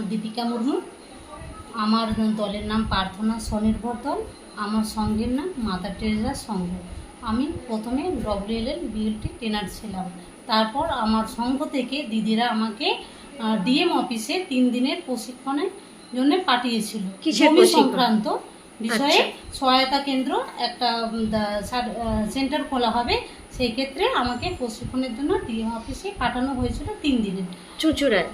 দীপিকা মুর্মু। আমার দলের নাম প্রার্থনা স্বনির্ভর দল। আমার সঙ্গের নাম মাদার টেরেসা সংঘ। আমি প্রথমে ডব্লিউএল বিএলটি ট্রেনার ছিলাম। তারপর আমার সংঘ থেকে দিদিরা আমাকে ডিএম অফিসে 3 দিনের প্রশিক্ষণের জন্য পাঠিয়েছিল। জমি সংক্রান্ত বিষয়ে সহায়তা কেন্দ্র একটা সেন্টার খোলা হবে, সেই ক্ষেত্রে আমাকে প্রশিক্ষণের জন্য ডিএম অফিসে পাঠানো হয়েছিল 3 দিনের চুঁচুড়ায়।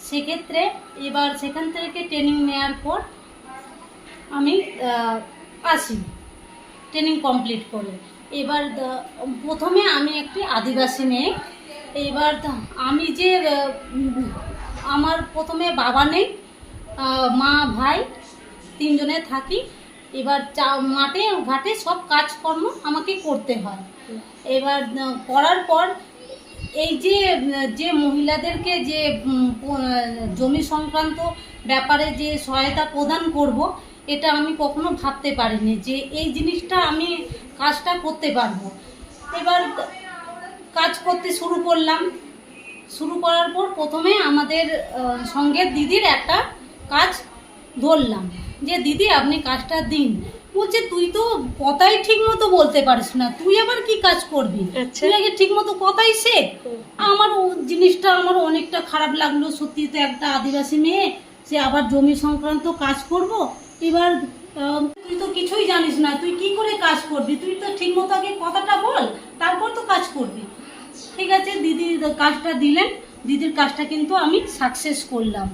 সেক্ষেত্রে এবার সেখান থেকে ট্রেনিং নেওয়ার পর আমি আসি ট্রেনিং কমপ্লিট করে। এবার প্রথমে আমি একটি আদিবাসী মেয়ে। এবার আমি যে আমার প্রথমে বাবা নেই, মা ভাই 3 জনে থাকি। এবার মাঠে ঘাটে সব কাজকর্ম আমাকে করতে হয়। এবার করার পর এই যে মহিলাদেরকে যে জমি সংক্রান্ত ব্যাপারে যে সহায়তা প্রদান করব, এটা আমি কখনো ভাবতে পারিনি যে এই জিনিসটা আমি কাজটা করতে পারবো। এবার কাজ করতে শুরু করলাম। শুরু করার পর প্রথমে আমাদের সঙ্গের দিদির একটা কাজ ধরলাম যে দিদি আপনি কাজটা দিন। বলছে তুই তো কথাই ঠিক মতো বলতে পারিস না, তুই আবার কি কাজ করবি, তুই আগে ঠিক মতো কথাই শেখ। আমার জিনিসটা আমার অনেকটা খারাপ লাগলো। সত্যি তো একটা আদিবাসী মেয়ে, সে আবার জমি সংক্রান্ত কাজ করব। এবার তুই তো কিছুই জানিস না, তুই কি করে কাজ করবি, তুই তো ঠিক মতো আগে কথাটা বল, তারপর তো কাজ করবি। ঠিক আছে, দিদি কাজটা দিলেন। দিদির কাজটা কিন্তু আমি সাকসেস করলাম।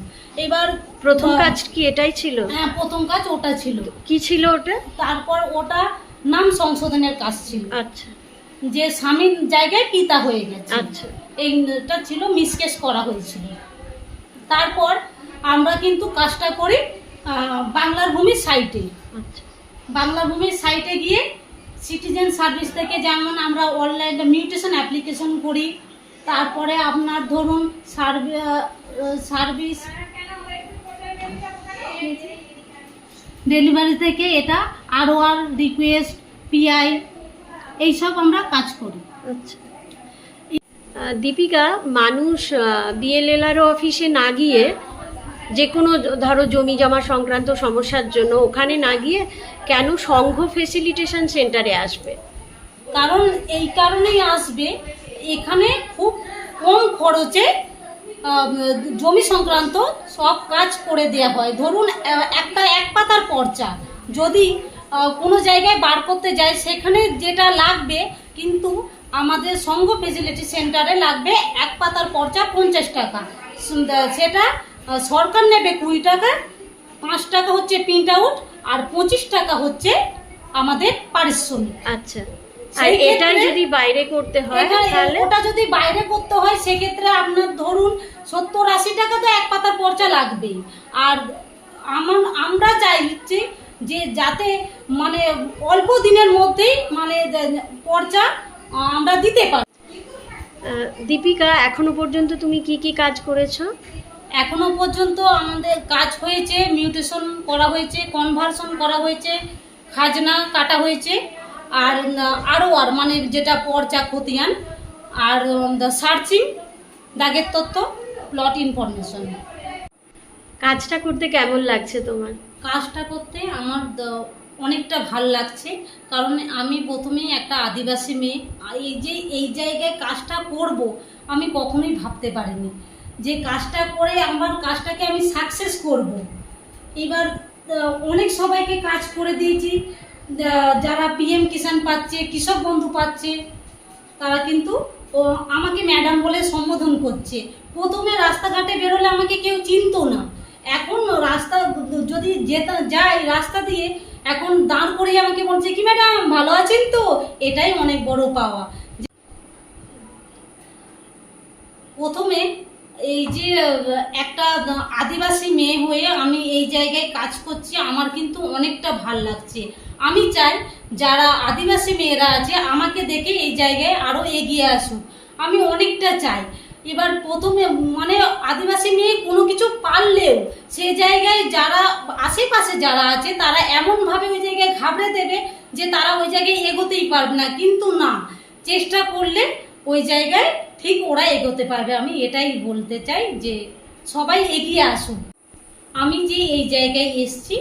এবার প্রথম কাজ কি এটাই ছিল? হ্যাঁ, প্রথম কাজ ওটা ছিল। কি ছিল ওটা? তারপর ওটা নাম সংশোধনের কাজ ছিল। আচ্ছা, যে স্বামীর জায়গায় পিতা হয়ে গেছে। আচ্ছা, এইটা ছিল, মিসকেস করা হয়েছিল। তারপর আমরা কিন্তু কাজটা করি বাংলার ভূমির সাইটে। আচ্ছা, বাংলা ভূমির সাইটে গিয়ে সিটিজেন সার্ভিস থেকে যেমন আমরা অনলাইনে মিউটেশন অ্যাপ্লিকেশন করি, তারপরে আপনার ধরুন সার্ভিস ডেলিভারি থেকে এটা ROR রিকোয়েস্ট, PI এইসব আমরা কাজ করি। আচ্ছা। দীপিকা, মানুষ বিএলএলআরও অফিসে না গিয়ে, যে কোনো ধরো জমি জমা সংক্রান্ত সমস্যার জন্য ওখানে না গিয়ে কেন সংঘ ফেসিলিটেশন সেন্টারে আসবে? কারণ এই কারণেই আসবে, এখানে খুব কম খরচে জমি সংক্রান্ত সব কাজ করে দেওয়া হয়। ধরুন এক পাতার পর্চা যদি কোনো জায়গায় বার করতে যায়, সেখানে যেটা লাগবে কিন্তু আমাদের সংঘ ফেসিলিটি সেন্টারে লাগবে 1 পাতার পর্চা 50 টাকা। সেটা সরকার নেবে 20 টাকা, 5 টাকা হচ্ছে প্রিন্ট আউট, আর 25 টাকা হচ্ছে আমাদের পারিশ্রমিক। আচ্ছা, আর এটা যদি বাইরে করতে হয়, তাহলে ওটা যদি বাইরে করতে হয় সেক্ষেত্রে আপনার ধরুন 70-80 টাকা তো 1 পাতার পর্চা লাগবেই। আর আমরা চাইছি যে যাতে মানে অল্প দিনের মধ্যেই মানে পর্চা আমরা দিতে পারি। দীপিকা, এখনো পর্যন্ত তুমি কি কি কাজ করেছো? এখনো পর্যন্ত আমাদের কাজ হয়েছে, মিউটেশন করা হয়েছে, কনভার্সন করা হয়েছে, খাজনা কাটা হয়েছে, আর ROR মানে যেটা পর্চা খতিয়ান, আর সার্চিং, দাগের তথ্য, প্লট ইনফরমেশন। কাজটা করতে কেমন লাগছে তোমার? কাজটা করতে আমার অনেকটা ভাল লাগছে, কারণ আমি প্রথমেই একটা আদিবাসী মেয়ে। এই জায়গায় কাজটা করব আমি কখনোই ভাবতে পারিনি যে কাজটা করে আমার কাজটাকে আমি সাকসেস করব। এবার অনেক সবাইকে কাজ করে দিয়েছি, যারা PM কিষাণ পাচ্ছে, কৃষক বন্ধু পাচ্ছে, তারা কিন্তু আমাকে ম্যাডাম বলে সম্বোধন করছে। প্রথমে রাস্তাঘাটে বেরোলে আমাকে কেউ চিনতো না, এখন রাস্তা যদি যাই রাস্তা দিয়ে, এখন দাঁড় করিয়ে আমাকে বলছে কি ম্যাডাম ভালো আছেন তো। এটাই অনেক বড় পাওয়া। প্রথমে এই যে একটা আদিবাসী মেয়ে হয়ে আমি এই জায়গায় কাজ করছি, আমার কিন্তু অনেকটা ভাল লাগছে। আমি চাই যারা আদিবাসী মেয়েরা আছে আমাকে দেখে এই জায়গায় আরও এগিয়ে আসুক, আমি অনেকটা চাই। এবার প্রথমে মানে আদিবাসী মেয়ে কোনো কিছু পারলেও সে জায়গায় যারা আশেপাশে যারা আছে তারা এমনভাবে ওই জায়গায় ঘাবড়ে দেবে যে তারা ওই জায়গায় এগোতেই পারবে না। কিন্তু না, চেষ্টা করলে ওই জায়গায় ঠিক ওরা এগোতে পারবে। আমি এটাই বলতে চাই যে সবাই এগিয়ে আসুন। আমি যে এই জায়গায় এসেছি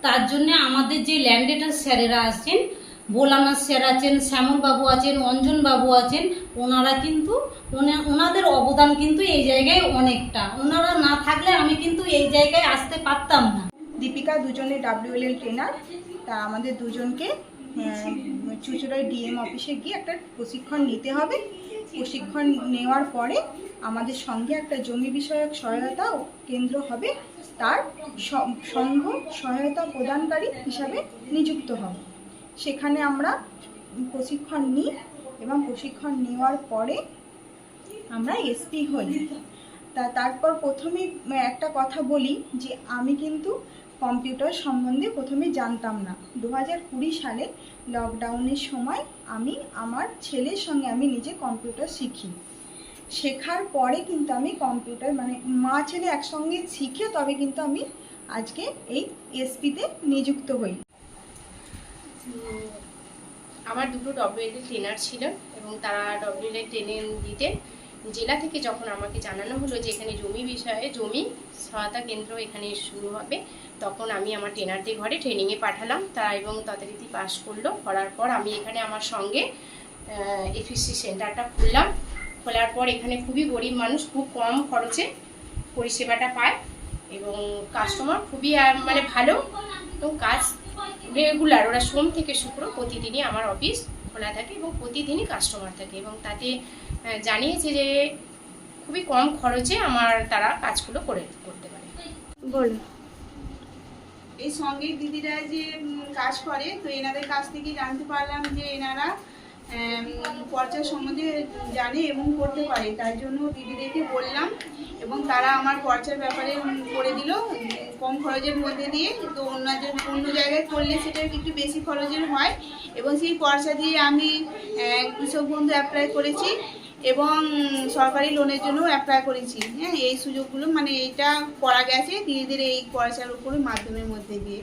তার জন্য আমাদের যে ল্যান্ডেটার স্যারেরা আছেন, ভোলানাথ স্যার আছেন, শ্যামলবাবু আছেন, অঞ্জনবাবু আছেন, ওনারা কিন্তু ওনাদের অবদান কিন্তু এই জায়গায় অনেকটা। ওনারা না থাকলে আমি কিন্তু এই জায়গায় আসতে পারতাম না। দীপিকা দুজনে WLL ট্রেনার। তা আমাদের দুজনকে চুঁচুড়ায় ডিএম অফিসে গিয়ে একটা প্রশিক্ষণ নিতে হবে। প্রশিক্ষণ নেওয়ার পরে আমাদের সঙ্গে একটা জমি বিষয়ক সহায়তা কেন্দ্র হবে, তার সংঘ সহায়তা প্রদানকারী হিসাবে নিযুক্ত হবে। সেখানে আমরা প্রশিক্ষণ নিই এবং প্রশিক্ষণ নেওয়ার পরে আমরা এসপি হই। তারপর প্রথমে একটা কথা বলি যে আমি কিন্তু কম্পিউটার সম্বন্ধে প্রথমে জানতাম না। 2020 সালে লকডাউনের সময় আমি আমার ছেলের সঙ্গে আমি নিজে কম্পিউটার শিখি। শেখার পরে কিন্তু আমি কম্পিউটার মানে মা ছেলে একসঙ্গে শিখে তবে কিন্তু আমি আজকে এই এসপিতে নিযুক্ত হই। আমার দুটো WLL ট্রেনার ছিল এবং তারা WLL ট্রেনিং দিতেন। জেলা থেকে যখন আমাকে জানানো হলো যে এখানে জমি বিষয়ে জমি সহায়তা কেন্দ্র এখানে শুরু হবে, তখন আমি আমার ট্রেনারদের ঘরে ট্রেনিংয়ে পাঠালাম। তারা এবং যথারীতি পাস করলো। করার পর আমি এখানে আমার সঙ্গে FEC সেন্টারটা খুললাম। খোলার পর এখানে খুবই গরিব মানুষ খুব কম খরচে পরিষেবাটা পায় এবং কাস্টমার খুবই মানে ভালো এবং কাজ রেগুলার। ওরা সোম থেকে শুক্র প্রতিদিনই আমার অফিস খোলা থাকে এবং প্রতিদিনই কাস্টমার থাকে এবং তাতে জানিয়েছে যে খুবই কম খরচে আমার তারা কাজগুলো করতে পারে। বলো। এই সঙ্গে দিদিরা যে কাজ করে, তো এনাদের কাছ থেকে জানতে পারলাম যে এনারা পর্চা সম্বন্ধে জানে এবং করতে পারে। তার জন্য দিদিদেরকে বললাম এবং তারা আমার পর্চার ব্যাপারে করে দিল কম খরচের মধ্যে দিয়ে। তো অন্য জায়গায় করলে সেটা একটু বেশি খরচের হয় এবং সেই পর্চা দিয়ে আমি কৃষক বন্ধু অ্যাপ্লাই করেছি এবং সরকারি লোনের জন্য অ্যাপ্লাই করেছি। হ্যাঁ, এই সুযোগগুলো মানে এইটা করা গেছে দিদিদের এই পর্চার উপরে মাধ্যমের মধ্যে দিয়ে।